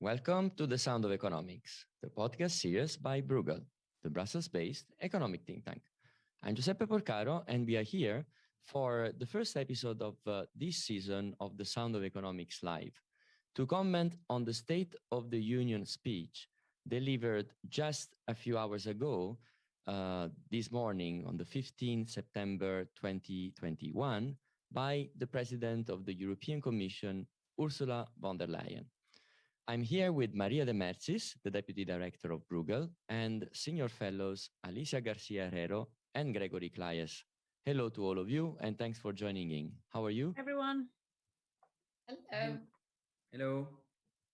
Welcome to The Sound of Economics, the podcast series by Bruegel, the Brussels-based economic think tank. I'm Giuseppe Porcaro, and we are here for the first episode of this season of The Sound of Economics Live to comment on the State of the Union speech delivered just a few hours ago, this morning on the 15th September 2021, by the President of the European Commission, Ursula von der Leyen. I'm here with Maria de Mercis, the Deputy Director of Bruegel, and Senior Fellows Alicia Garcia Herrero and Gregory Claes. Hello to all of you, and thanks for joining in. How are you? Everyone. Hello. Hello.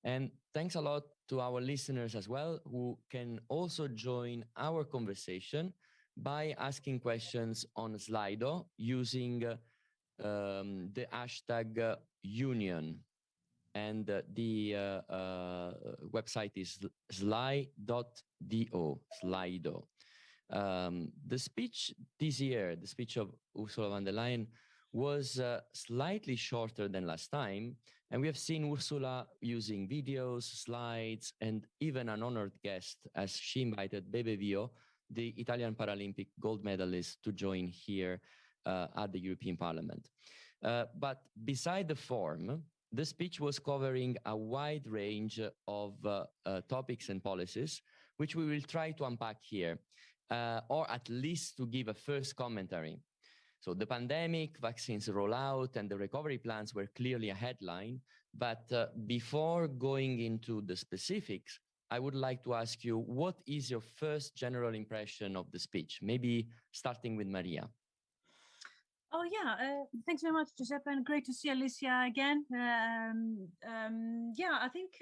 And thanks a lot to our listeners as well, who can also join our conversation by asking questions on Slido using the hashtag union. And the website is sly.do, Slido. The speech this year, the speech of Ursula von der Leyen, was slightly shorter than last time. And we have seen Ursula using videos, slides, and even an honored guest as she invited Bebe Vio, the Italian Paralympic gold medalist, to join here at the European Parliament. But beside the form, the speech was covering a wide range of topics and policies, which we will try to unpack here, or at least to give a first commentary. So the pandemic, vaccines rollout, and the recovery plans were clearly a headline. But before going into the specifics, I would like to ask you, what is your first general impression of the speech? Maybe starting with Maria. Oh yeah, thanks very much, Giuseppe, and great to see Alicia again. Yeah, I think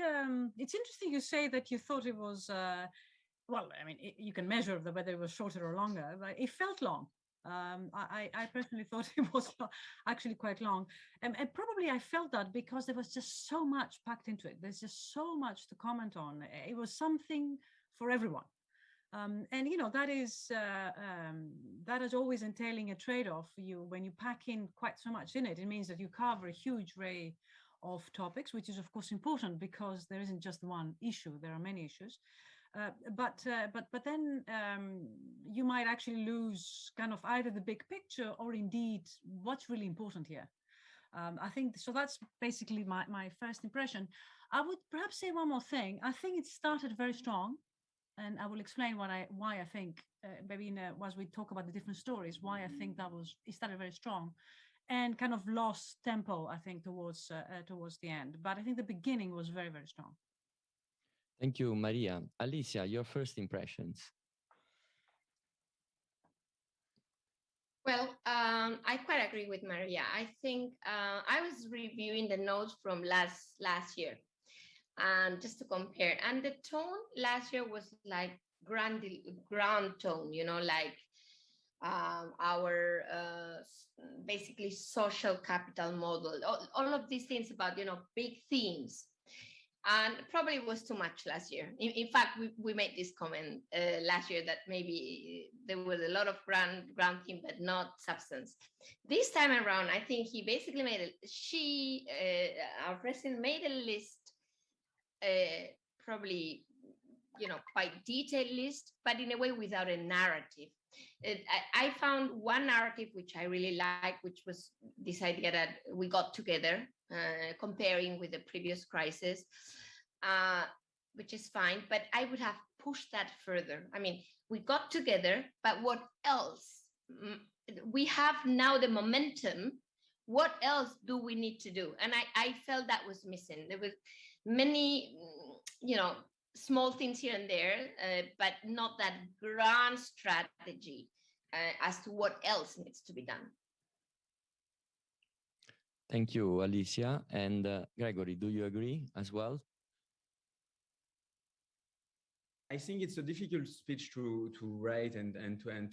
it's interesting you say that you thought it was, well, I mean, you can measure whether it was shorter or longer, but it felt long. I personally thought it was actually quite long. And probably I felt that because there was just so much packed into it. There's just so much to comment on. It was something for everyone. And you know, that is always entailing a trade-off for you when you pack in quite so much in it. It means that you cover a huge array of topics, which is of course important because there isn't just one issue, there are many issues. But then you might actually lose kind of either the big picture or indeed what's really important here. I think so. That's basically my first impression. I would perhaps say one more thing. I think it started very strong. And I will explain why I think, maybe as we talk about the different stories, why I think it started very strong and kind of lost tempo, I think, towards the end. But I think the beginning was very, very strong. Thank you, Maria. Alicia, your first impressions. Well, I quite agree with Maria. I think I was reviewing the notes from last year. And just to compare, and the tone last year was like ground tone, you know, like our basically social capital model, all of these things about, you know, big themes. And probably it was too much last year. In fact, we made this comment last year that maybe there was a lot of ground theme, but not substance. This time around, I think he basically our president made a list. Probably, you know, quite detailed list, but in a way without a narrative. I found one narrative which I really like, which was this idea that we got together, comparing with the previous crisis, which is fine, but I would have pushed that further. I mean, we got together, but what else? We have now the momentum. What else do we need to do? And I felt that was missing. There was many, you know, small things here and there, but not that grand strategy as to what else needs to be done. Thank you, Alicia. And Gregory, do you agree as well? I think it's a difficult speech to write and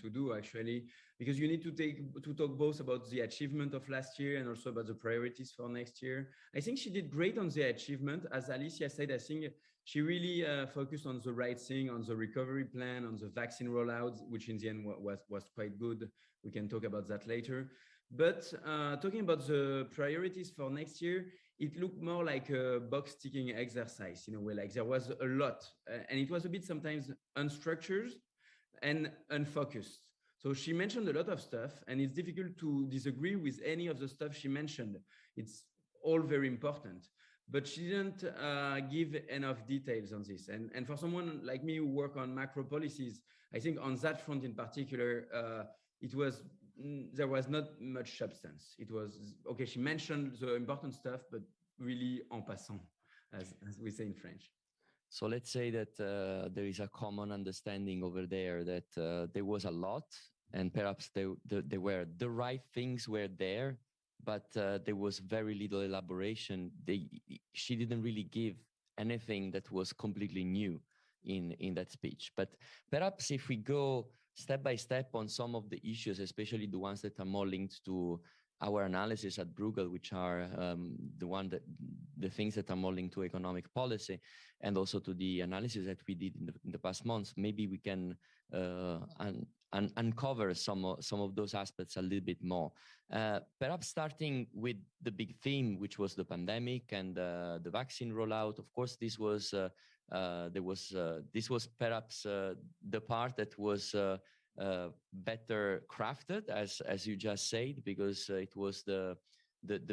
to do, actually, because you need to talk both about the achievement of last year and also about the priorities for next year. I think she did great on the achievement. As Alicia said, I think she really focused on the right thing, on the recovery plan, on the vaccine rollout, which in the end was quite good. We can talk about that later. But talking about the priorities for next year, it looked more like a box ticking exercise in a way. Like there was a lot, and it was a bit sometimes unstructured and unfocused. So she mentioned a lot of stuff, and it's difficult to disagree with any of the stuff she mentioned. It's all very important, but she didn't give enough details on this. And for someone like me who work on macro policies, I think on that front in particular, there was not much substance. It was, okay, she mentioned the important stuff, but really en passant, as we say in French. So let's say that there is a common understanding over there that there was a lot, and perhaps there were the right things were there, but there was very little elaboration. She didn't really give anything that was completely new in that speech. But perhaps if we go step by step on some of the issues, especially the ones that are more linked to our analysis at Bruegel, which are the things that are more linked to economic policy, and also to the analysis that we did in the past months, maybe we can uncover some of those aspects a little bit more. Perhaps starting with the big theme, which was the pandemic and the vaccine rollout. Of course, this was perhaps the part that was better crafted, as you just said, because it was the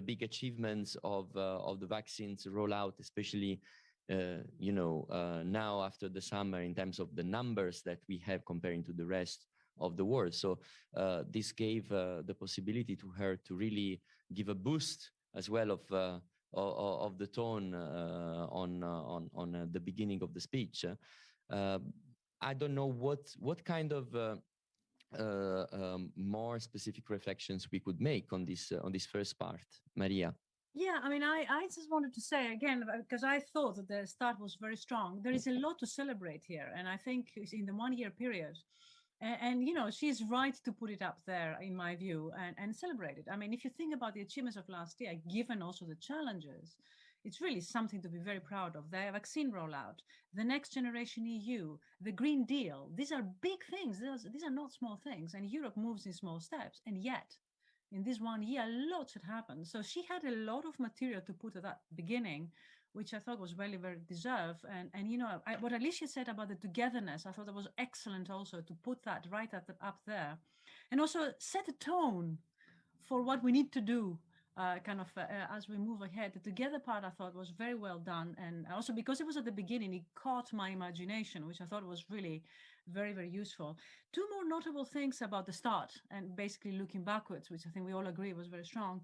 big achievements of the vaccines rollout, especially now after the summer, in terms of the numbers that we have comparing to the rest of the world. So this gave the possibility to her to really give a boost as well of the tone on the beginning of the speech. I don't know what kind of more specific reflections we could make on this first part, Maria. Yeah, I mean, I just wanted to say again, because I thought that the start was very strong. There is a lot to celebrate here, and I think in the 1 year period, and she's right to put it up there, in my view, and celebrate it. I mean, if you think about the achievements of last year, given also the challenges, it's really something to be very proud of. The vaccine rollout, the next generation EU, the Green Deal. These are big things. These are not small things. And Europe moves in small steps. And yet, in this 1 year, a lot had happened. So she had a lot of material to put at that beginning, which I thought was very, very deserved. And what Alicia said about the togetherness, I thought that was excellent also to put that right up there. And also set a tone for what we need to do as we move ahead. The together part I thought was very well done, and also because it was at the beginning, it caught my imagination, which I thought was really very, very useful. Two more notable things about the start, and basically looking backwards, which I think we all agree was very strong.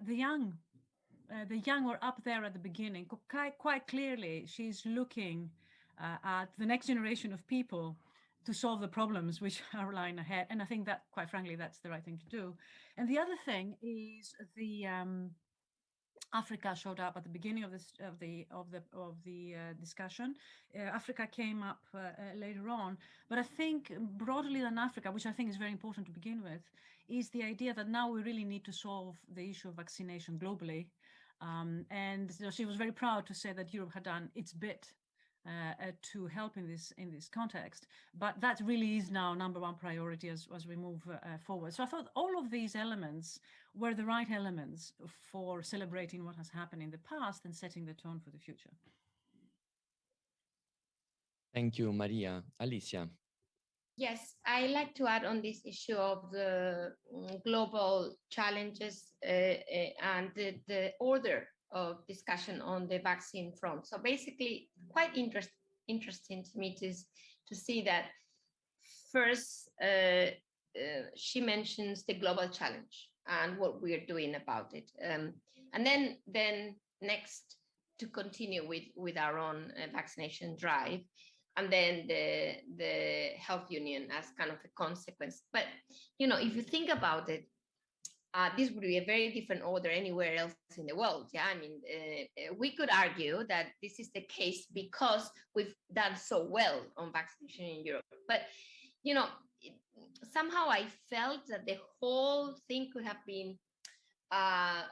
The young were up there at the beginning. Quite clearly, she's looking at the next generation of people to solve the problems which are lying ahead. And I think that, quite frankly, that's the right thing to do. And the other thing is the Africa showed up at the beginning of the discussion. Africa came up later on, but I think broadly than Africa, which I think is very important to begin with, is the idea that now we really need to solve the issue of vaccination globally. And she was very proud to say that Europe had done its bit to help in this context, but that really is now number one priority as we move forward. So I thought all of these elements were the right elements for celebrating what has happened in the past and setting the tone for the future. Thank you, Maria. Alicia. Yes, I like to add on this issue of the global challenges and the order of discussion on the vaccine front. So basically, quite interesting to me to see that first she mentions the global challenge and what we are doing about it, and then next to continue with our own vaccination drive, and then the health union as kind of a consequence. But if you think about it, this would be a very different order anywhere else in the world. Yeah, I mean, we could argue that this is the case because we've done so well on vaccination in Europe. But, somehow I felt that the whole thing could have been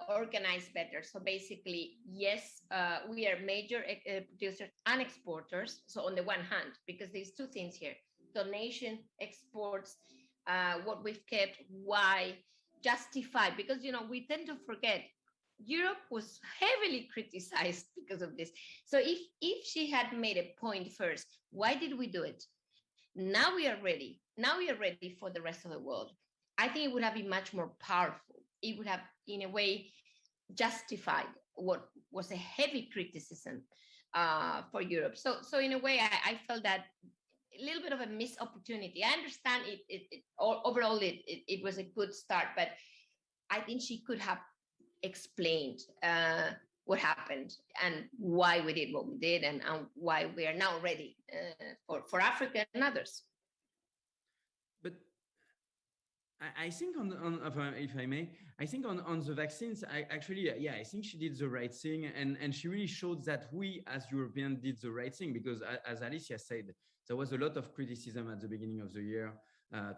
organized better. So basically, yes, we are major producers and exporters. So on the one hand, because there's two things here: donation, exports, what we've kept, why. justified, because we tend to forget Europe was heavily criticized because of this. So if she had made a point first, why did we do it? Now we are ready. Now we are ready for the rest of the world. I think it would have been much more powerful. It would have, in a way, justified what was a heavy criticism for Europe. So in a way, I felt that a little bit of a missed opportunity. I understand overall it was a good start, but I think she could have explained what happened and why we did what we did, and why we are now ready for Africa and others. But I think if I may, I think on the vaccines, I think she did the right thing, and she really showed that we as Europeans did the right thing, because as Alicia said, there was a lot of criticism at the beginning of the year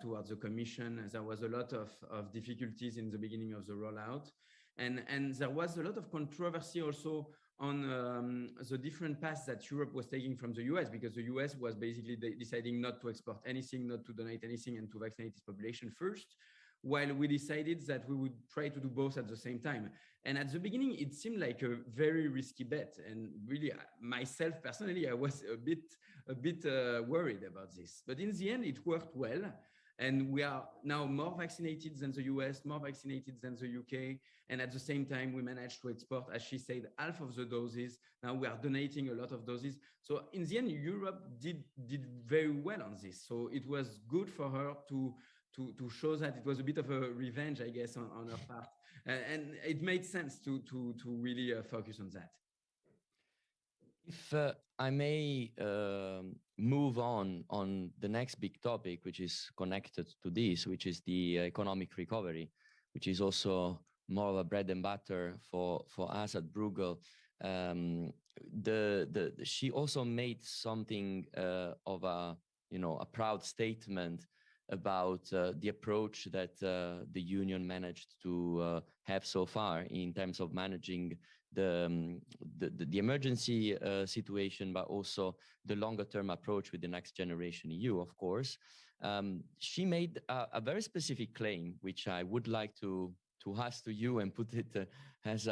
towards the Commission. There was a lot of difficulties in the beginning of the rollout, and there was a lot of controversy also on the different paths that Europe was taking from the US, because the US was basically deciding not to export anything, not to donate anything, and to vaccinate its population first, while we decided that we would try to do both at the same time. And at the beginning, it seemed like a very risky bet. And really, myself personally, I was a bit worried about this. But in the end, it worked well. And we are now more vaccinated than the US, more vaccinated than the UK. And at the same time, we managed to export, as she said, half of the doses. Now we are donating a lot of doses. So in the end, Europe did very well on this. So it was good for her to show that. It was a bit of a revenge, I guess, on her part. And it made sense to really focus on that. If I may move on the next big topic, which is connected to this, which is the economic recovery, which is also more of a bread and butter for us at Bruegel. She also made something of a proud statement about the approach that the union managed to have so far in terms of managing the emergency situation, but also the longer term approach with the Next Generation EU, of course. She made a very specific claim, which I would like to ask to you and put it as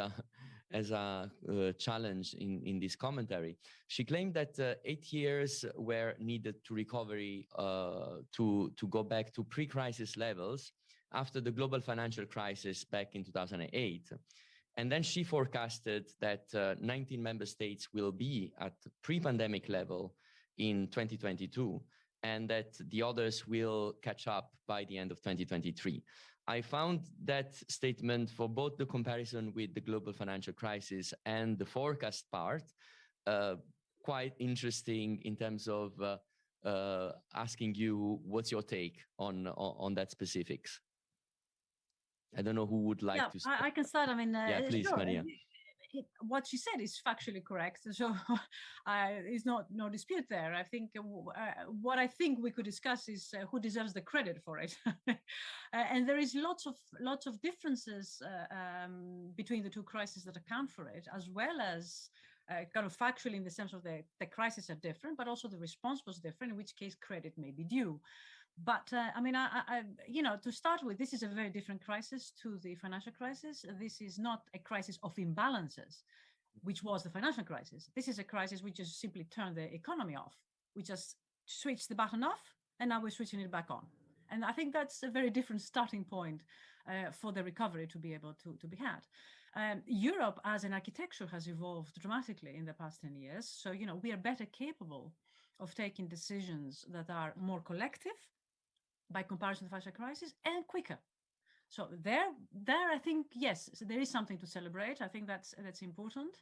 a challenge in this commentary. She claimed that 8 years were needed to recovery to go back to pre-crisis levels after the global financial crisis back in 2008. And then she forecasted that 19 member states will be at pre-pandemic level in 2022, and that the others will catch up by the end of 2023. I found that statement, for both the comparison with the global financial crisis and the forecast part, quite interesting in terms of asking you what's your take on that specifics. I don't know who would like to start. I can start. I mean, yeah, please, sure. Maria. What she said is factually correct. So there's no dispute there. I think what I think we could discuss is who deserves the credit for it. And there is lots of differences between the two crises that account for it, as well as kind of factually in the sense of the crises are different, but also the response was different, in which case credit may be due. But I mean, to start with, this is a very different crisis to the financial crisis. This is not a crisis of imbalances, which was the financial crisis. This is a crisis we just simply turned the economy off. We just switched the button off, and now we're switching it back on. And I think that's a very different starting point for the recovery to be able to be had. Europe as an architecture has evolved dramatically in the past 10 years. So, we are better capable of taking decisions that are more collective by comparison to the financial crisis, and quicker. So there, I think, yes, so there is something to celebrate. I think that's important.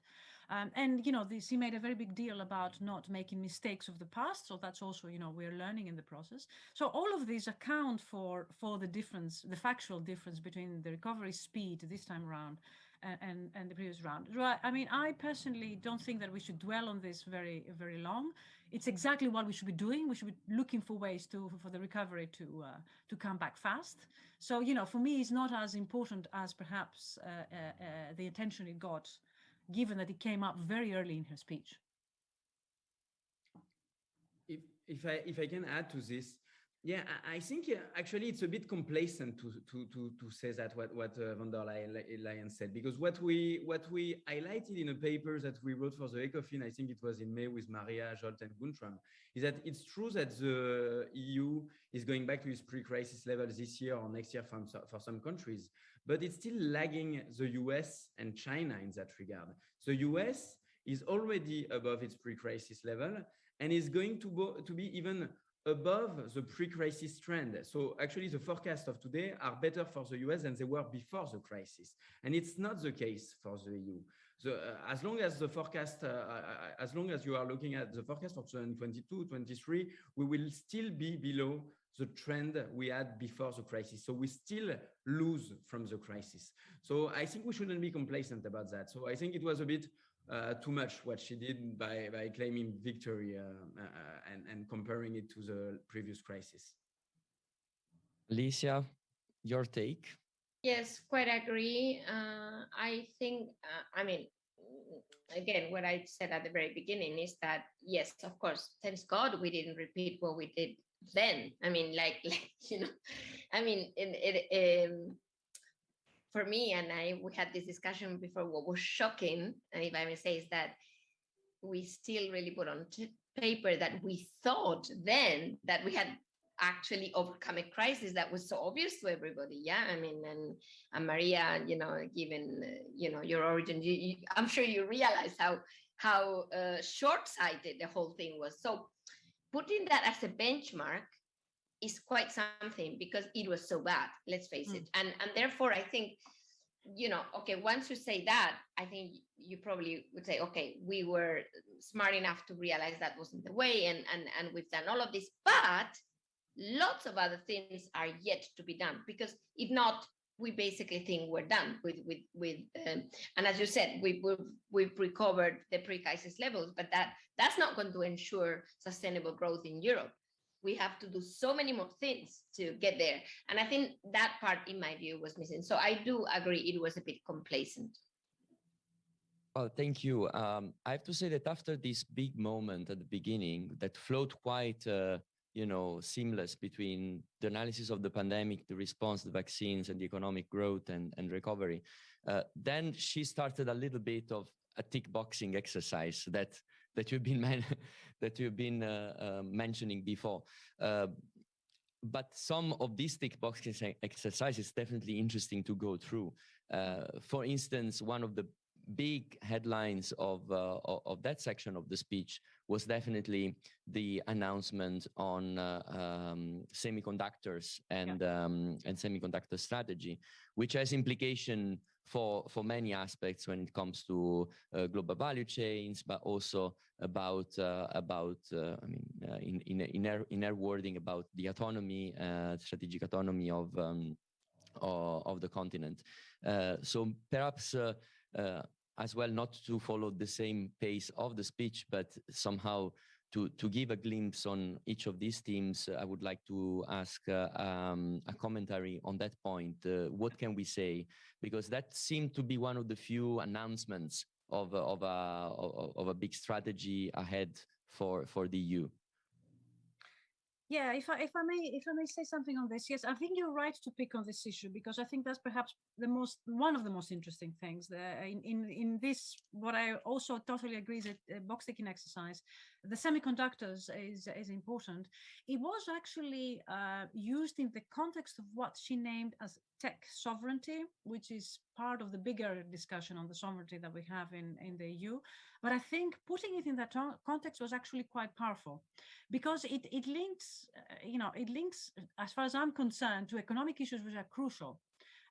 And, she made a very big deal about not making mistakes of the past. So that's also, we're learning in the process. So all of these account for the difference, the factual difference between the recovery speed this time around and the previous round. I mean, I personally don't think that we should dwell on this very, very long. It's exactly what we should be doing. We should be looking for ways for the recovery to come back fast. So, for me, it's not as important as perhaps the attention it got, given that it came up very early in her speech. If I can add to this, Yeah, I think actually it's a bit complacent to say that what von der Leyen said, because what we highlighted in a paper that we wrote for the ECOFIN, I think it was in May with Maria, Jolt, and Guntram, is that it's true that the EU is going back to its pre-crisis level this year or next year for some countries, but it's still lagging the US and China in that regard. The US is already above its pre-crisis level and is going to be even above the pre-crisis trend. So actually the forecasts of today are better for the US than they were before the crisis. And it's not the case for the EU. So as long as the forecast, as long as you are looking at the forecast for 2022, 23, we will still be below the trend we had before the crisis. So we still lose from the crisis. So I think we shouldn't be complacent about that. So I think it was a bit too much what she did by claiming victory and comparing it to the previous crisis. Alicia, your take? Yes, quite agree. I think, I mean, again, what I said at the very beginning is that, yes, of course, thanks God we didn't repeat what we did then. I mean, like you know, I mean, for me, and we had this discussion before, what was shocking, and if I may say, is that we still really put on paper that we thought then that we had actually overcome a crisis that was so obvious to everybody. Yeah, I mean, and Maria, you know, given you know your origin, I'm sure you realize how short-sighted the whole thing was. So putting that as a benchmark is quite something, because it was so bad, let's face it. And therefore, I think, you know, okay, once you say that, I think you probably would say, okay, we were smart enough to realize that wasn't the way, and we've done all of this, but lots of other things are yet to be done, because if not, we basically think we're done with and as you said, we've recovered the pre-crisis levels, but that's not going to ensure sustainable growth in Europe. We have to do so many more things to get there. And I think that part, in my view, was missing. So I do agree it was a bit complacent. Well, thank you. I have to say that after this big moment at the beginning that flowed quite, you know, seamless between the analysis of the pandemic, the response, the vaccines, and the economic growth and recovery, then she started a little bit of a tick boxing exercise that you've been mentioning before. But some of these tick boxing exercises is definitely interesting to go through. For instance, one of the big headlines of that section of the speech was definitely the announcement on semiconductors and semiconductor strategy, which has implication for many aspects when it comes to global value chains, but also about I mean, in her wording, about the autonomy, strategic autonomy of the continent. So perhaps as well, not to follow the same pace of the speech, but somehow to give a glimpse on each of these themes, I would like to ask a commentary on that point. What can we say? Because that seemed to be one of the few announcements of a big strategy ahead for the EU. Yeah, if I may say something on this, yes, I think you're right to pick on this issue, because I think that's perhaps one of the most interesting things in this. What I also totally agree is a box ticking exercise. The semiconductors is important. It was actually used in the context of what she named as tech sovereignty, which is part of the bigger discussion on the sovereignty that we have in the EU. But I think putting it in that context was actually quite powerful, because it links, it links, as far as I'm concerned, to economic issues which are crucial.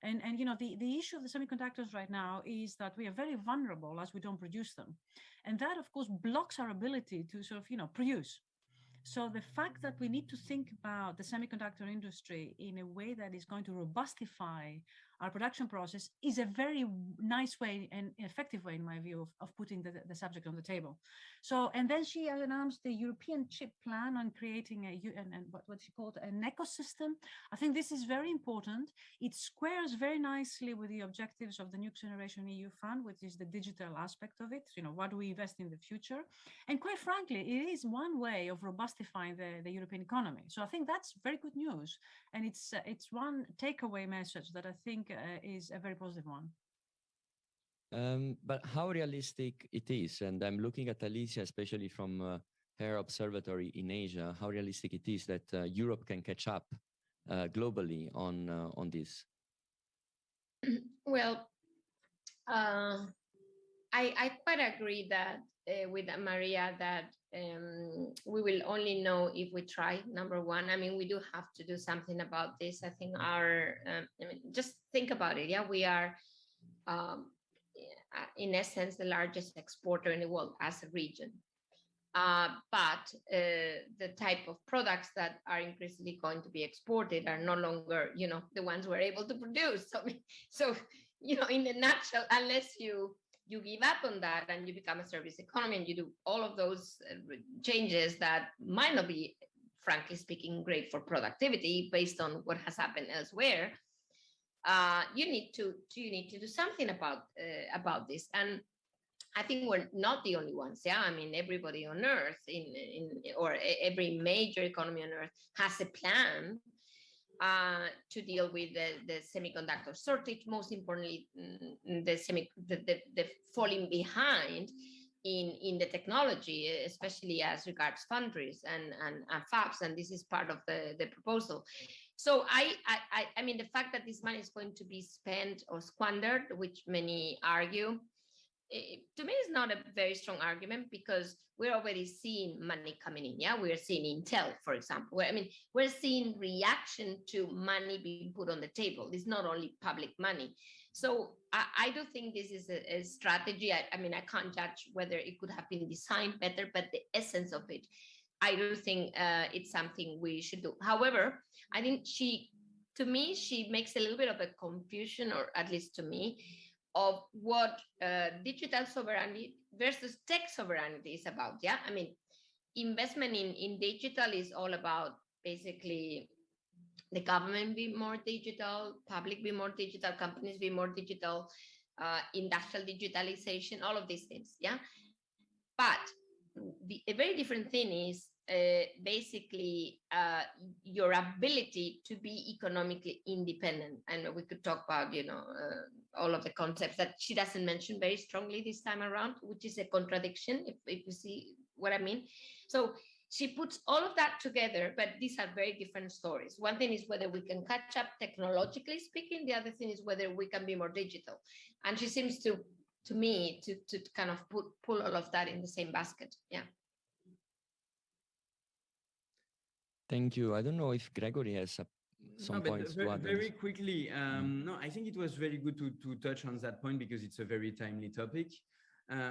And you know, the issue of the semiconductors right now is that we are very vulnerable as we don't produce them. And that, of course, blocks our ability to sort of, produce. So the fact that we need to think about the semiconductor industry in a way that is going to robustify our production process, is a very nice way and effective way, in my view, of putting the subject on the table. So, and then she announced the European chip plan on creating and what she called an ecosystem. I think this is very important. It squares very nicely with the objectives of the Next Generation EU Fund, which is the digital aspect of it. You know, what do we invest in the future? And quite frankly, it is one way of robustifying the European economy. So I think that's very good news. And it's one takeaway message that I think is a very positive one. But how realistic it is, and I'm looking at Alicia, especially from her observatory in Asia, how realistic it is that Europe can catch up globally on this? Well, I quite agree that with Maria that we will only know if we try. Number one, I mean, we do have to do something about this. I think I mean, just think about it. Yeah, we are in essence the largest exporter in the world as a region. But the type of products that are increasingly going to be exported are no longer, you know, the ones we're able to produce. So you know, in a nutshell, unless you give up on that and you become a service economy and you do all of those changes that might not be, frankly speaking, great for productivity based on what has happened elsewhere, you need to do something about this. And I think we're not the only ones. Yeah, I mean, everybody on Earth or every major economy on Earth has a plan to deal with the semiconductor shortage. Most importantly, the falling behind in the technology, especially as regards foundries and fabs, and this is part of the proposal. So I mean, the fact that this money is going to be spent or squandered, which many argue, to me is not a very strong argument, because we're already seeing money coming in. Yeah, we're seeing Intel, for example. I mean, we're seeing reaction to money being put on the table. It's not only public money. So I do think this is a strategy. I mean, I can't judge whether it could have been designed better, but the essence of it, I do think it's something we should do. However, I think to me, she makes a little bit of a confusion, or at least to me, of what digital sovereignty versus tech sovereignty is about. Yeah, I mean, investment in digital is all about basically the government be more digital, public be more digital, companies be more digital, industrial digitalization, all of these things. Yeah, but a very different thing is basically your ability to be economically independent. And we could talk about, you know, all of the concepts that she doesn't mention very strongly this time around, which is a contradiction, if you see what I mean. So she puts all of that together, but these are very different stories. One thing is whether we can catch up technologically speaking. The other thing is whether we can be more digital. And she seems to me to kind of pull all of that in the same basket. Yeah. Thank you. I don't know if Gregory has some points to add. Very quickly, no, I think it was very good to touch on that point, because it's a very timely topic.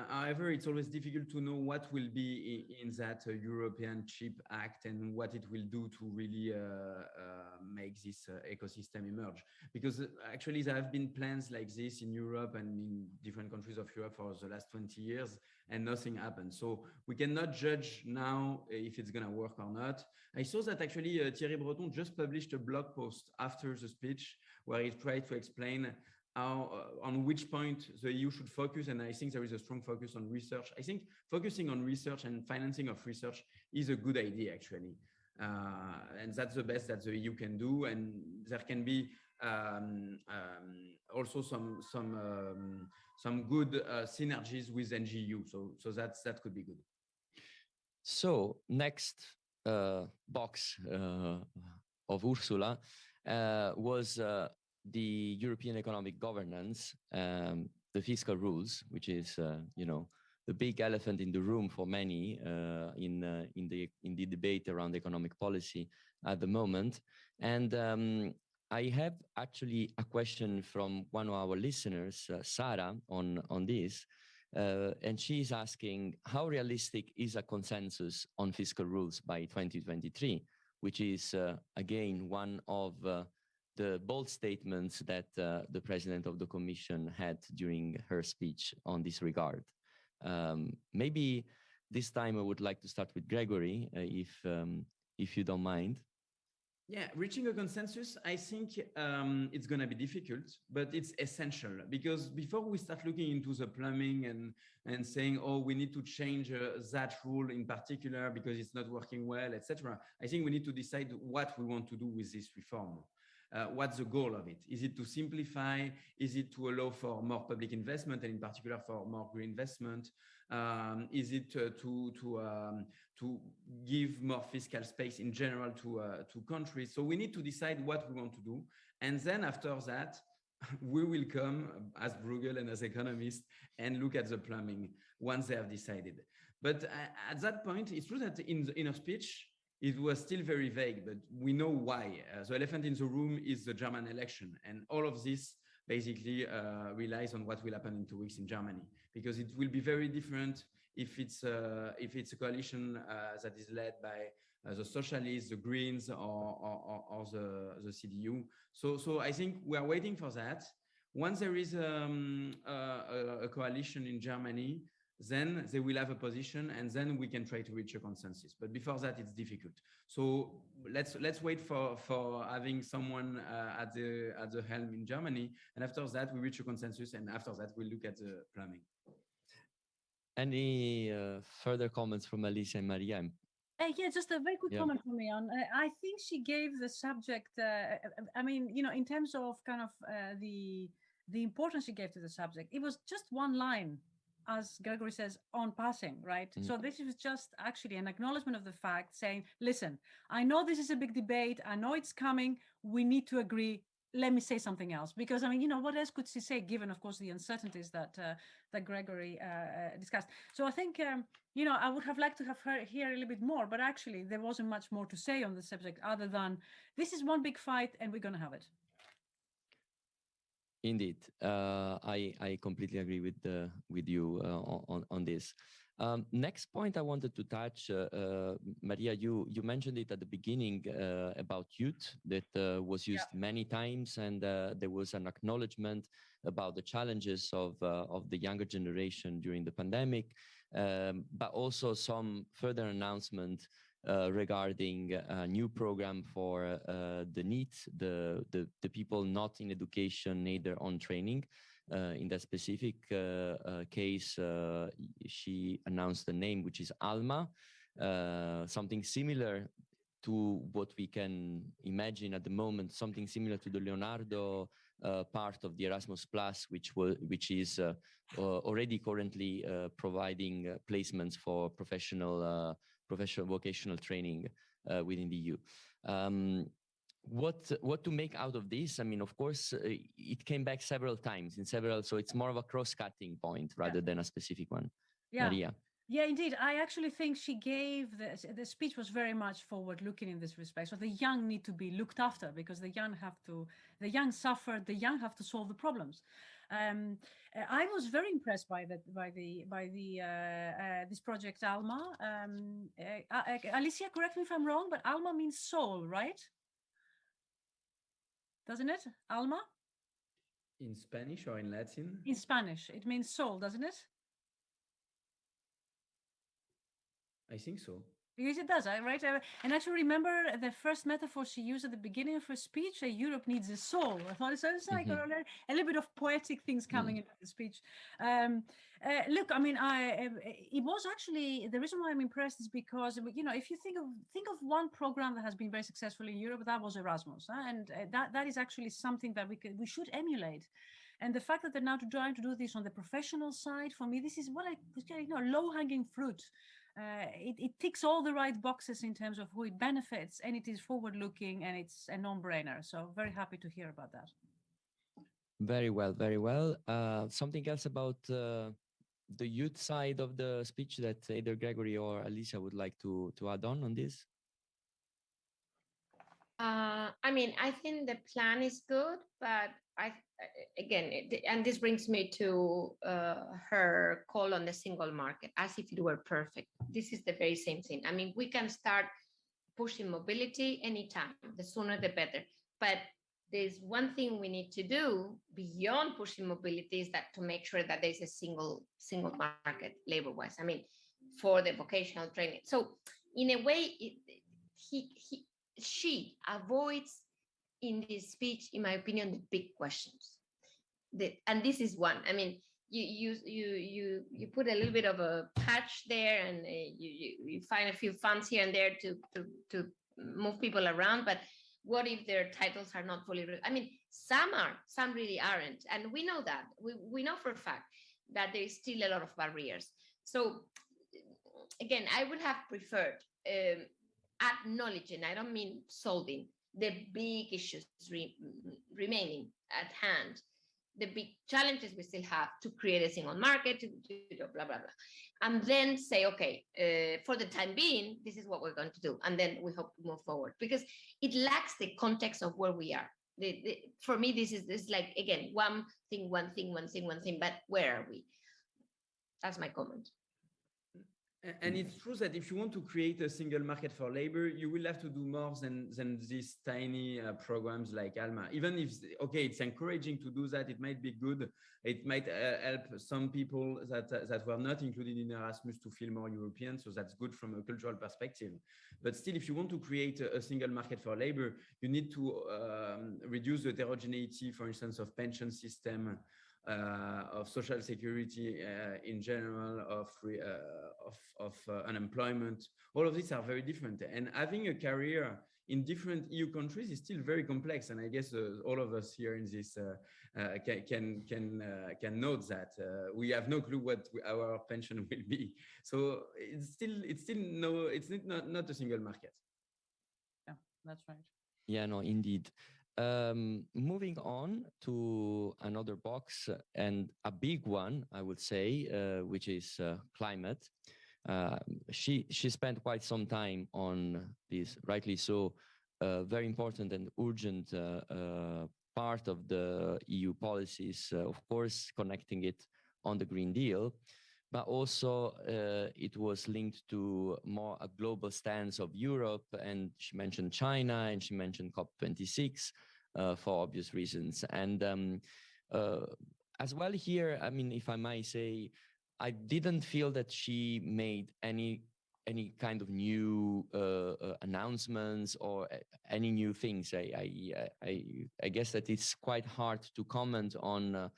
However, it's always difficult to know what will be in that European Chip Act and what it will do to really make this ecosystem emerge. Because actually there have been plans like this in Europe and in different countries of Europe for the last 20 years, and nothing happened. So we cannot judge now if it's going to work or not. I saw that actually Thierry Breton just published a blog post after the speech where he tried to explain how, on which point the EU should focus. And I think there is a strong focus on research. I think focusing on research and financing of research is a good idea, actually. And that's the best that the EU can do. And there can be also some good synergies with NGU. So that could be good. So next box of Ursula was the European economic governance, the fiscal rules, which is, you know, the big elephant in the room for many in the debate around economic policy at the moment. And I have actually a question from one of our listeners, Sarah, on this. And she's asking, how realistic is a consensus on fiscal rules by 2023, which is, again, one of the bold statements that the president of the commission had during her speech on this regard. Maybe this time I would like to start with Gregory, if you don't mind. Yeah, reaching a consensus, I think it's going to be difficult, but it's essential, because before we start looking into the plumbing and saying, oh, we need to change that rule in particular because it's not working well, etc., I think we need to decide what we want to do with this reform. What's the goal of it? Is it to simplify? Is it to allow for more public investment, and in particular for more green investment? Is it to give more fiscal space in general to countries? So we need to decide what we want to do. And then after that, we will come as Bruegel and as economists and look at the plumbing once they have decided. But at that point, it's true that in a speech, it was still very vague, but we know why. The elephant in the room is the German election. And all of this basically relies on what will happen in 2 weeks in Germany, because it will be very different if it's a coalition that is led by the socialists, the Greens, or the CDU. So I think we are waiting for that. Once there is a coalition in Germany, then they will have a position, and then we can try to reach a consensus. But before that, it's difficult. So let's wait for having someone at the helm in Germany, and after that we reach a consensus, and after that we'll look at the plumbing. Any further comments from Alicia and Maria? Yeah, just a very quick comment from me on. I think she gave the subject. I mean, you know, in terms of kind of the importance she gave to the subject, it was just one line, as Gregory says, on passing, right? So this is just actually an acknowledgement of the fact, saying, listen, I know this is a big debate. I know it's coming. We need to agree. Let me say something else, because I mean, you know, what else could she say, given, of course, the uncertainties that that Gregory discussed. So I think, you know, I would have liked to have her hear a little bit more, but actually there wasn't much more to say on the subject other than this is one big fight and we're going to have it. Indeed, I completely agree with you on this. Next point I wanted to touch, Maria, you mentioned it at the beginning about youth that was used many times, and there was an acknowledgement about the challenges of the younger generation during the pandemic, but also some further announcement regarding a new program for the NEET, the people not in education, neither on training. In that specific case, she announced the name, which is Alma, something similar to what we can imagine at the moment, something similar to the Leonardo part of the Erasmus Plus, which is already currently providing placements for professional vocational training within the EU. What to make out of this? I mean, of course, it came back several times so it's more of a cross-cutting point rather than a specific one. Maria. Yeah, indeed. I actually think she gave the speech was very much forward-looking in this respect. So the young need to be looked after, because the young suffer, the young have to solve the problems. I was very impressed by this project Alma. Alicia, correct me if I'm wrong, but Alma means soul, right? Doesn't it, Alma? In Spanish or in Latin? In Spanish, it means soul, doesn't it? I think so. Yes, it does, right? And actually remember the first metaphor she used at the beginning of her speech, Europe needs a soul. I thought it's like a little bit of poetic things coming into the speech. Look, I mean, it was actually, the reason why I'm impressed is because, you know, if you think of one program that has been very successful in Europe, that was Erasmus. And that is actually something that we should emulate. And the fact that they're now trying to do this on the professional side, for me, this is what low-hanging fruit. It ticks all the right boxes in terms of who it benefits, and it is forward-looking, and it's a non-brainer. So very happy to hear about that. Very well, very well. Something else about the youth side of the speech that either Gregory or Alicia would like to add on this? I mean, I think the plan is good, but and this brings me to her call on the single market, as if it were perfect. This is the very same thing. I mean, we can start pushing mobility anytime, the sooner the better. But there's one thing we need to do beyond pushing mobility is that to make sure that there's a single market labor-wise. I mean, for the vocational training. So in a way, she avoids in this speech, in my opinion, the big questions. And this is one. I mean, you put a little bit of a patch there, and you find a few funds here and there to move people around. But what if their titles are not fully? I mean, some are, some really aren't, and we know that. We know for a fact that there is still a lot of barriers. So again, I would have preferred acknowledging. I don't mean solving the big issues remaining at hand, the big challenges we still have to create a single market, to blah, blah, blah. And then say, okay, for the time being, this is what we're going to do. And then we hope to move forward, because it lacks the context of where we are. For me, this is like, again, one thing, but where are we? That's my comment. And it's true that if you want to create a single market for labor, you will have to do more than these tiny programs like Alma. Even if, okay, it's encouraging to do that, it might be good. It might help some people that were not included in Erasmus to feel more European. So that's good from a cultural perspective. But still, if you want to create a single market for labor, you need to reduce the heterogeneity, for instance, of pension system, of social security in general, of unemployment. All of these are very different, and having a career in different EU countries is still very complex. And I guess all of us here in this can note that we have no clue what our pension will be. So it's not a single market. Yeah, that's right. Yeah, no, indeed. Moving on to another box, and a big one, I would say, which is climate. She spent quite some time on this, rightly so, very important and urgent part of the EU policies, of course, connecting it on the Green Deal, but also it was linked to more a global stance of Europe, and she mentioned China, and she mentioned COP26 for obvious reasons. And as well here, I mean, if I might say, I didn't feel that she made any kind of new announcements or any new things. I guess that it's quite hard to comment on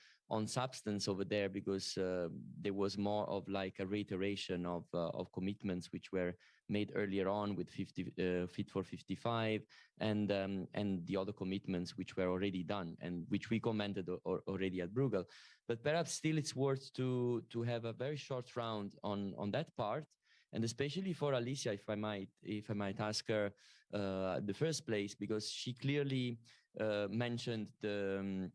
substance over there, because there was more of like a reiteration of commitments which were made earlier on with Fit for 55 and the other commitments which were already done and which we commented already at Bruegel. But perhaps still it's worth to have a very short round on that part, and especially for Alicia, if I might ask her the first place, because she clearly mentioned the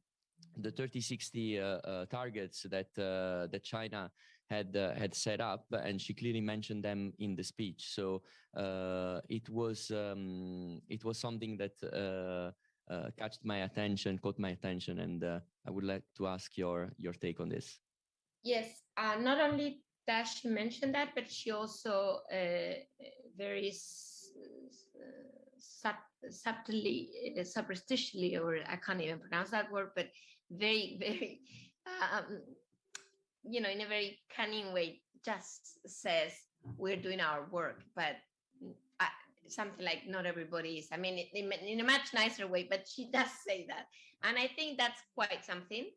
30-60 targets that China had set up, and she clearly mentioned them in the speech. So it was something that caught my attention, and I would like to ask your take on this. Yes, not only does she mention that, but she also very subtly, superstitiously, or I can't even pronounce that word, but very, very, in a very cunning way, just says we're doing our work, but something like not everybody is. I mean, in a much nicer way, but she does say that. And I think that's quite something.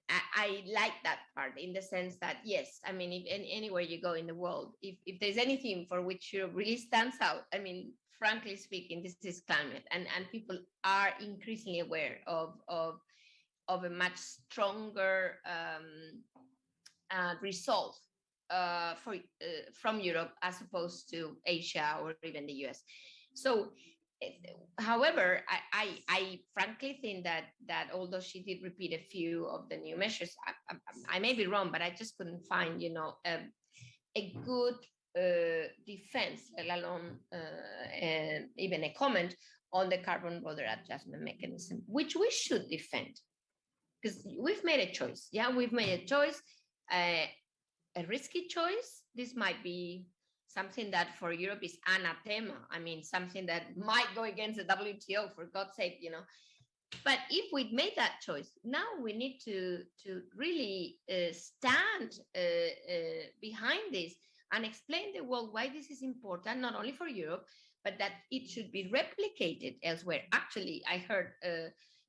I like that part, in the sense that, yes, I mean, if anywhere you go in the world, if there's anything for which Europe really stands out, I mean, frankly speaking, this is climate, and people are increasingly aware of a much stronger resolve from Europe as opposed to Asia or even the US. So, however, I frankly think that although she did repeat a few of the new measures, I may be wrong, but I just couldn't find, a good defense, let alone even a comment on the carbon border adjustment mechanism, which we should defend, because we've made a choice. Yeah, we've made a choice, a risky choice. This might be something that for Europe is anathema. I mean, something that might go against the WTO, for God's sake, you know. But if we'd made that choice, now we need to really stand behind this and explain the world why this is important, not only for Europe, but that it should be replicated elsewhere. Actually, I heard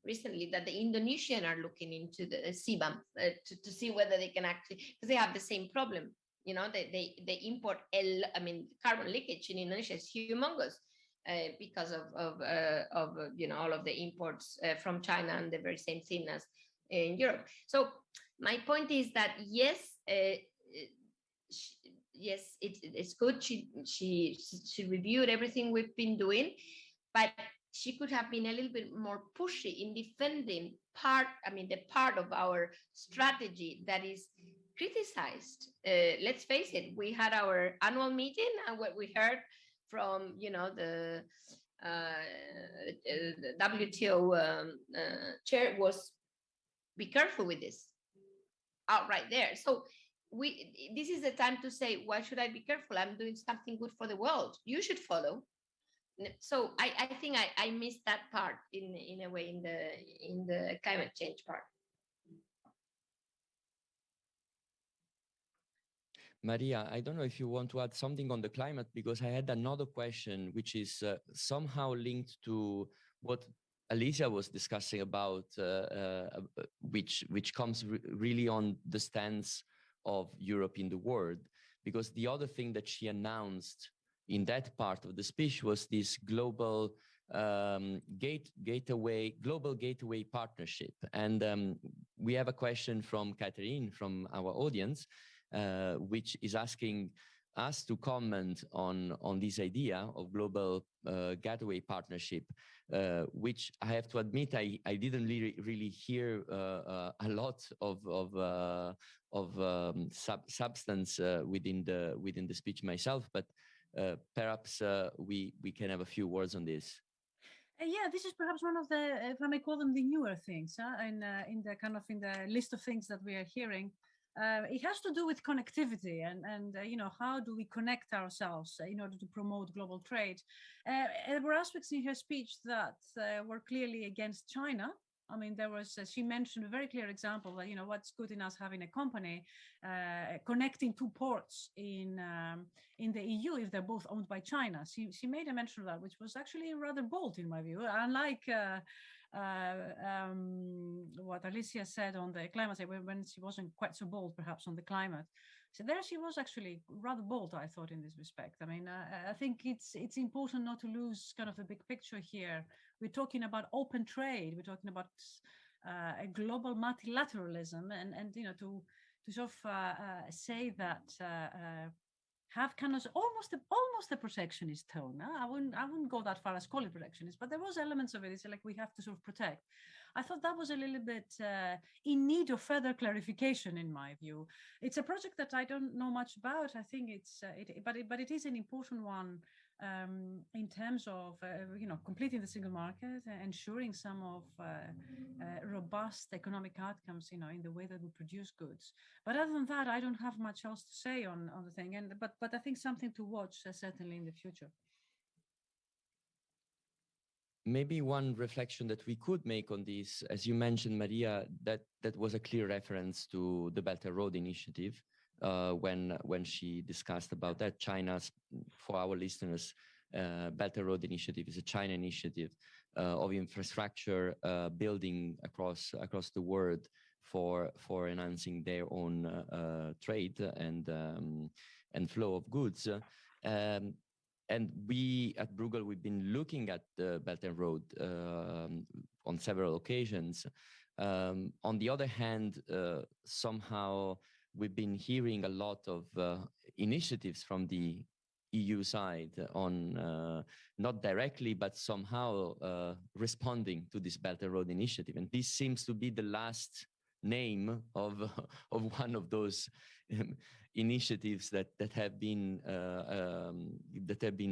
recently that the Indonesian are looking into the CBAM to see whether they can actually, because they have the same problem. You know, they import carbon leakage in Indonesia is humongous because of you know, all of the imports from China, and the very same thing as in Europe. So my point is that yes, yes, it's good. She reviewed everything we've been doing, but she could have been a little bit more pushy in defending the part of our strategy that is criticized. Let's face it, we had our annual meeting, and what we heard from, you know, the WTO chair was, be careful with this, outright there. So this is the time to say, why should I be careful? I'm doing something good for the world. You should follow. So I think I missed that part in a way in the climate change part. Maria, I don't know if you want to add something on the climate, because I had another question, which is somehow linked to what Alicia was discussing about, which comes really on the stance of Europe in the world. Because the other thing that she announced in that part of the speech was this global global gateway partnership. And we have a question from Catherine from our audience, which is asking us to comment on this idea of global gateway partnership, which I have to admit I didn't really hear a lot of substance within the speech myself, but perhaps we can have a few words on this. Yeah, this is perhaps one of the, if I may call them, the newer things in the list of things that we are hearing. It has to do with connectivity and you know, how do we connect ourselves in order to promote global trade? There were aspects in her speech that were clearly against China. I mean, there was, she mentioned a very clear example that, you know, what's good in us having a company connecting two ports in the EU if they're both owned by China. She made a mention of that, which was actually rather bold in my view. Unlike what Alicia said on the climate, when she wasn't quite so bold perhaps on the climate. So there she was actually rather bold, I thought, in this respect. I mean, I think it's important not to lose kind of the big picture here. We're talking about open trade. We're talking about a global multilateralism, and you know, to sort of say that have kind of almost a protectionist tone. I wouldn't go that far as call it protectionist, but there was elements of it. It's like we have to sort of protect. I thought that was a little bit in need of further clarification, in my view. It's a project that I don't know much about. I think but it is an important one in terms of you know, completing the single market, ensuring some of robust economic outcomes, you know, in the way that we produce goods. But other than that, I don't have much else to say on the thing. But I think something to watch certainly in the future. Maybe one reflection that we could make on this, as you mentioned, Maria, that was a clear reference to the Belt and Road Initiative when she discussed about that. China's, for our listeners, Belt and Road Initiative is a China initiative of infrastructure building across the world for enhancing their own trade and flow of goods. And we at Bruegel, we've been looking at the Belt and Road on several occasions. On the other hand, somehow we've been hearing a lot of initiatives from the EU side on not directly, but somehow responding to this Belt and Road Initiative. And this seems to be the last name of one of those initiatives that have been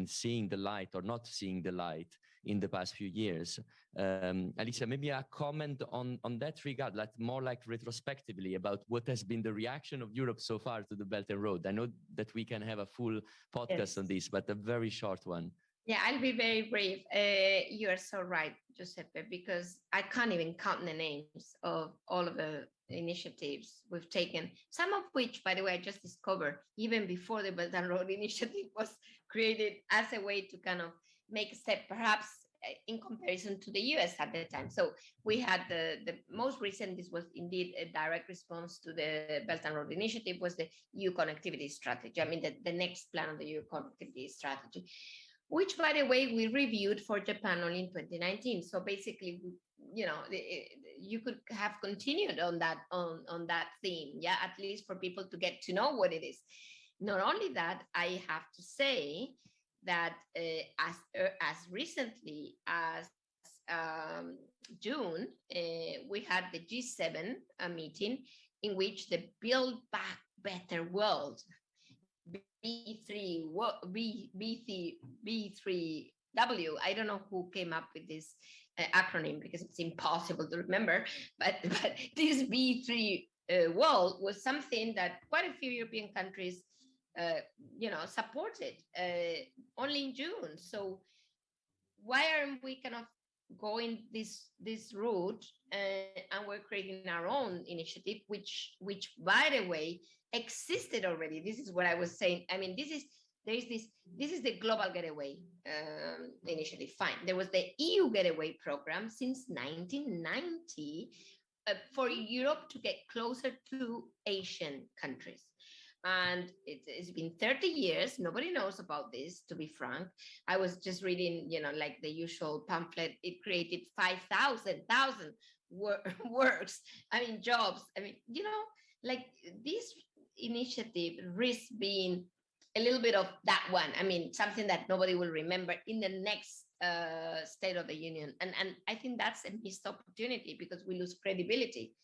seeing the light or not seeing the light in the past few years. Alicia, maybe a comment on that regard, like more like retrospectively about what has been the reaction of Europe so far to the Belt and Road. I know that we can have a full podcast on this, but a very short one. Yeah, I'll be very brief. You are so right, Giuseppe, because I can't even count the names of all of the initiatives we've taken, some of which, by the way, I just discovered even before the Belt and Road Initiative was created as a way to kind of make a step, perhaps in comparison to the US at the time. So we had the most recent, this was indeed a direct response to the Belt and Road Initiative, was the EU connectivity strategy. I mean, the next plan of the EU connectivity strategy, which, by the way, we reviewed for Japan only in 2019. So basically, you know, you could have continued on that theme, yeah, at least for people to get to know what it is. Not only that, I have to say that as recently as June, we had the G7 meeting in which the Build Back Better World, B3W. I don't know who came up with this acronym because it's impossible to remember, but this B3 world was something that quite a few European countries supported only in June. So why aren't we kind of going this route and we're creating our own initiative, which by the way existed already? This is what I was saying. I mean, this is the Global Getaway initiative. Fine, there was the EU Getaway program since 1990 for Europe to get closer to Asian countries. And it's been 30 years. Nobody knows about this, to be frank. I was just reading, like the usual pamphlet. It created 5,000 works. I mean, jobs. I mean, like this initiative risks being a little bit of that one. I mean, something that nobody will remember in the next State of the Union. And I think that's a missed opportunity because we lose credibility.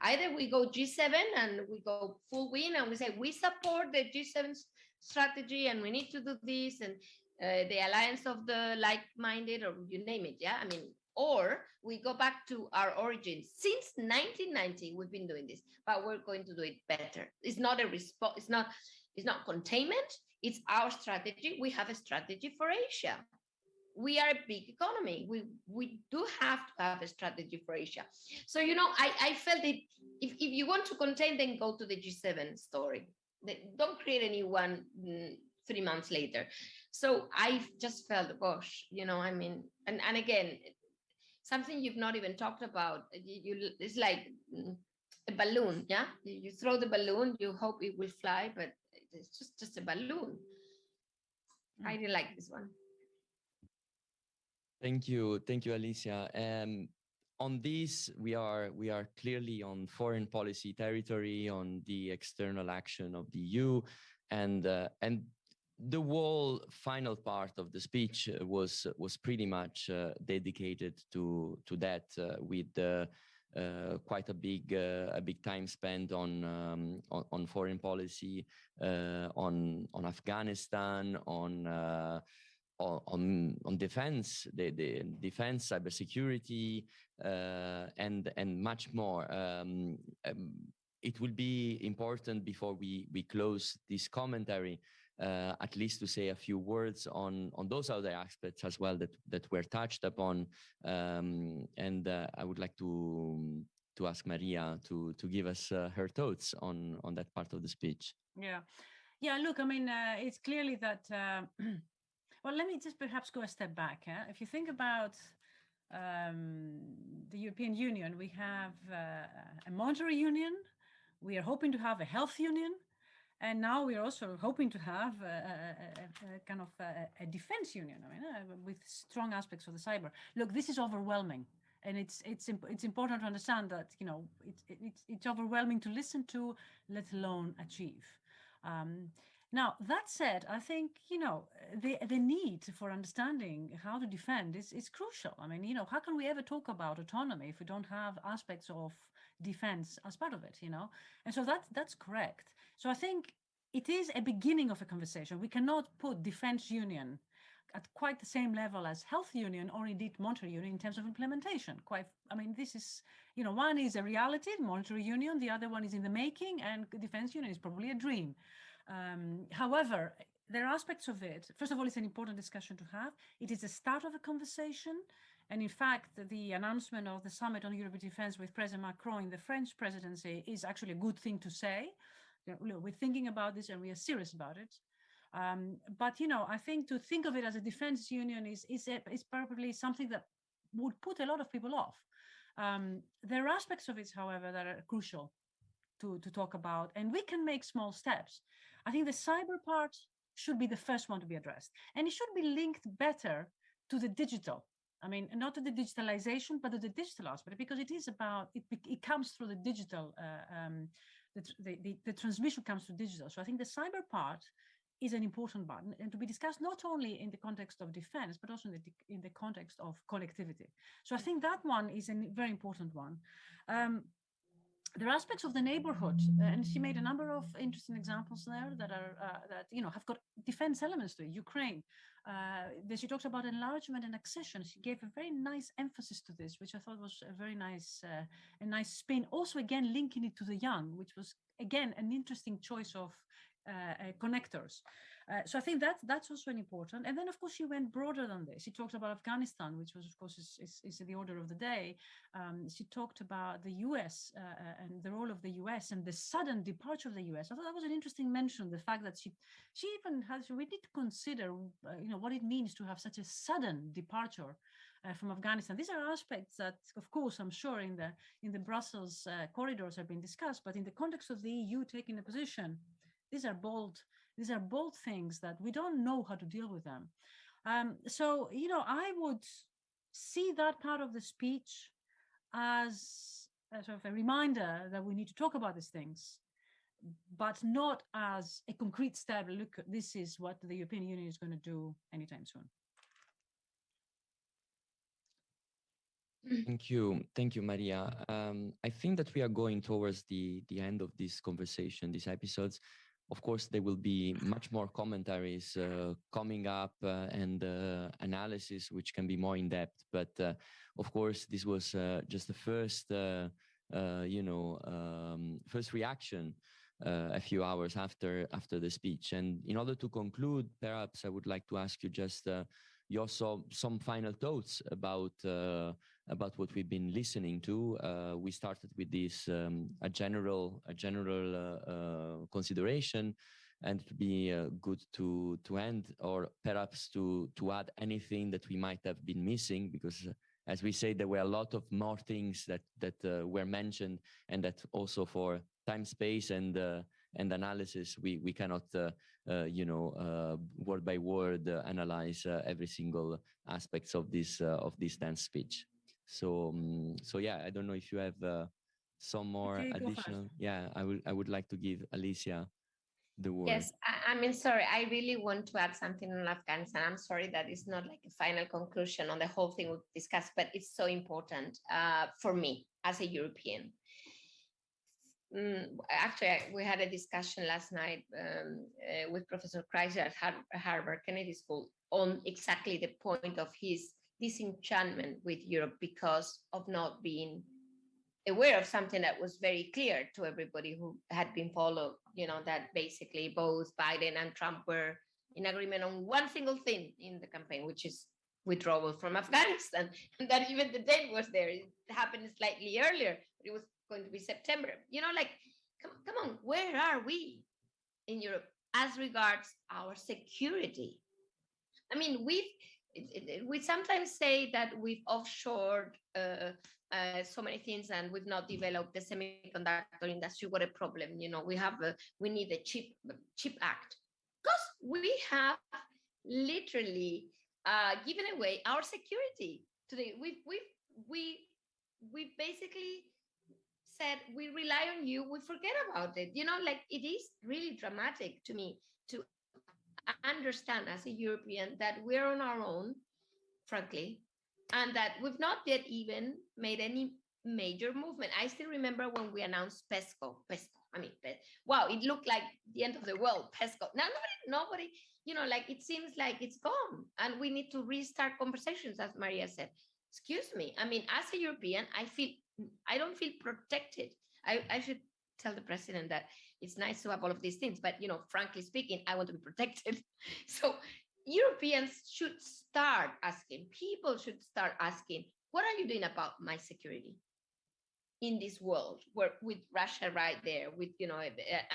Either we go G7 and we go full win and we say we support the G7 strategy and we need to do this and the alliance of the like-minded, or you name it, yeah? I mean, or we go back to our origins. Since 1990, we've been doing this, but we're going to do it better. It's not a response. It's not containment. It's our strategy. We have a strategy for Asia. We are a big economy. We do have to have a strategy for Asia. So, I felt it. If you want to contain, then go to the G7 story. Don't create a new one 3 months later. So I just felt, gosh, I mean, and again, something you've not even talked about. It's like a balloon, yeah? You throw the balloon, you hope it will fly, but it's just a balloon. I didn't like this one. Thank you, Alicia. On this, we are clearly on foreign policy territory, on the external action of the EU, and the whole final part of the speech was pretty much dedicated to that, with quite a big time spent on foreign policy, on Afghanistan, on defense, the defense, cybersecurity, and much more. It will be important before we close this commentary, at least to say a few words on those other aspects as well that were touched upon. And I would like to ask Maria to give us her thoughts on that part of the speech. Yeah. Look, I mean, it's clearly that. Well, let me just perhaps go a step back. If you think about the European Union, we have a monetary union. We are hoping to have a health union. And now we are also hoping to have a kind of a defense union, I mean, with strong aspects of the cyber. Look, this is overwhelming. And it's important to understand that, it's overwhelming to listen to, let alone achieve. Now, that said, I think, the need for understanding how to defend is crucial. I mean, how can we ever talk about autonomy if we don't have aspects of defense as part of it, And so that's correct. So I think it is a beginning of a conversation. We cannot put defense union at quite the same level as health union or indeed monetary union in terms of implementation. This is, one is a reality, monetary union, the other one is in the making, and defense union is probably a dream. However, there are aspects of it. First of all, it's an important discussion to have. It is the start of a conversation. And in fact, the announcement of the summit on European defense with President Macron in the French presidency is actually a good thing to say. We're thinking about this and we are serious about it. But I think to think of it as a defense union is probably something that would put a lot of people off. There are aspects of it, however, that are crucial to talk about, and we can make small steps. I think the cyber part should be the first one to be addressed, and it should be linked better to the digital. Not to the digitalization, but to the digital aspect, because it is about, it comes through the digital, the transmission comes through digital. So I think the cyber part is an important button, and to be discussed not only in the context of defense, but also in the context of connectivity. So I think that one is a very important one. There are aspects of the neighborhood, and she made a number of interesting examples there that are have got defense elements to it. Ukraine. She talks about enlargement and accession. She gave a very nice emphasis to this, which I thought was a very nice, a nice spin. Also, again, linking it to the young, which was again an interesting choice of connectors. So I think that's also important. And then, of course, she went broader than this. She talked about Afghanistan, which was, of course, is the order of the day. She talked about the US and the role of the US and the sudden departure of the US. I thought that was an interesting mention, the fact that she even has, we need to consider, what it means to have such a sudden departure from Afghanistan. These are aspects that, of course, I'm sure in the Brussels corridors have been discussed, but in the context of the EU taking a position, these are bold things that we don't know how to deal with them. So, I would see that part of the speech as a sort of a reminder that we need to talk about these things, but not as a concrete step. Look, this is what the European Union is going to do anytime soon. Thank you, Maria. I think that we are going towards the end of this conversation, these episodes. Of course, there will be much more commentaries coming up and analysis, which can be more in depth. But of course, this was just the first, first reaction a few hours after the speech. And in order to conclude, perhaps I would like to ask you just some final thoughts about what we've been listening to. We started with this a general consideration, and it would be good to end, or perhaps to add anything that we might have been missing, because as we say, there were a lot of more things that were mentioned, and that also for time, space, and analysis, we cannot word by word analyze every single aspects of this dense speech. So yeah, I don't know if you have some more additional. Yeah, I would like to give Alicia the word. Yes, sorry, I really want to add something on Afghanistan. I'm sorry that it's not like a final conclusion on the whole thing we've discussed, but it's so important for me as a European. Actually, we had a discussion last night with Professor Kreiser at Harvard Kennedy School on exactly the point of his disenchantment with Europe because of not being aware of something that was very clear to everybody who had been followed, that basically both Biden and Trump were in agreement on one single thing in the campaign, which is withdrawal from Afghanistan, and that even the date was there. It happened slightly earlier, but it was going to be September. Come on, where are we in Europe as regards our security? We sometimes say that we've offshored so many things and we've not developed the semiconductor industry. What a problem! We need a chip act, because we have literally given away our security today. We basically said we rely on you, we forget about it. It is really dramatic to me to understand as a European that we're on our own, frankly, and that we've not yet even made any major movement. I still remember when we announced PESCO. Wow, it looked like the end of the world, PESCO. Now nobody like it seems like it's gone, and we need to restart conversations, as Maria said. Excuse me. I mean, as a European, I don't feel protected. I should tell the president that it's nice to have all of these things, but frankly speaking, I want to be protected. So Europeans should start asking, people should start asking, what are you doing about my security in this world, where with Russia right there, with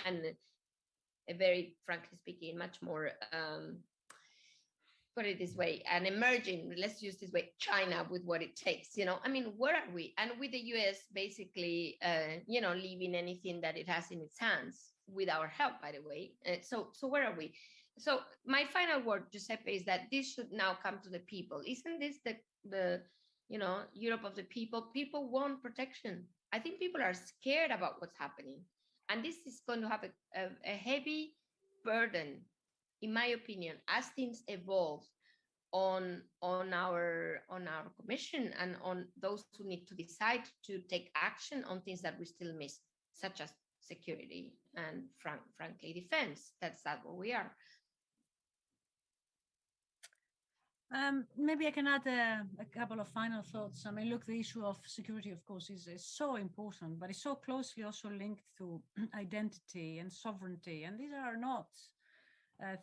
and a very, frankly speaking, much more put it this way, an emerging, let's use this way, China with what it takes, I mean, where are we? And with the US basically, leaving anything that it has in its hands with our help, by the way. So where are we? So my final word, Giuseppe, is that this should now come to the people. Isn't this the Europe of the people? People want protection. I think people are scared about what's happening. And this is going to have a heavy burden, in my opinion, as things evolve on our commission and on those who need to decide to take action on things that we still miss, such as security and frankly defense. That's what we are. Maybe I can add a couple of final thoughts. I mean, look, the issue of security, of course, is so important, but it's so closely also linked to identity and sovereignty. And these are not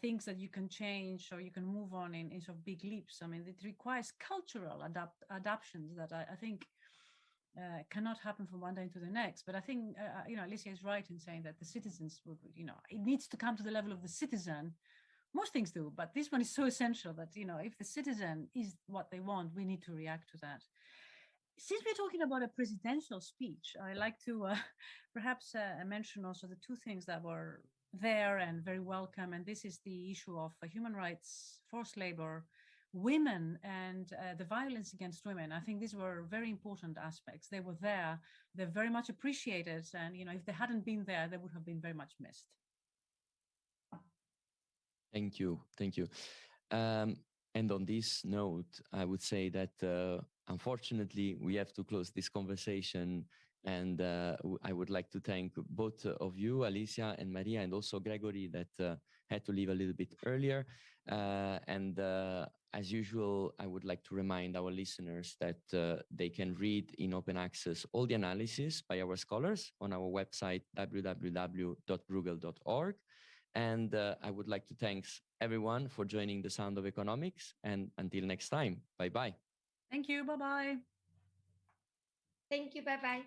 things that you can change or you can move on in sort of big leaps. I mean, it requires cultural adaptations that I think cannot happen from one day to the next. But I think, Alicia is right in saying that the citizens would, it needs to come to the level of the citizen. Most things do, but this one is so essential that, if the citizen is what they want, we need to react to that. Since we're talking about a presidential speech, I like to perhaps mention also the two things that were there and very welcome. And this is the issue of human rights, forced labor, women, and the violence against women. I think these were very important aspects. They were there. They're very much appreciated. And, if they hadn't been there, they would have been very much missed. Thank you. Thank you. And on this note, I would say that unfortunately, we have to close this conversation. And I would like to thank both of you, Alicia and Maria, and also Gregory, that had to leave a little bit earlier. And as usual, I would like to remind our listeners that they can read in open access all the analysis by our scholars on our website, www.bruegel.org. And I would like to thank everyone for joining the Sound of Economics. And until next time, bye-bye. Thank you. Bye-bye. Thank you. Bye-bye.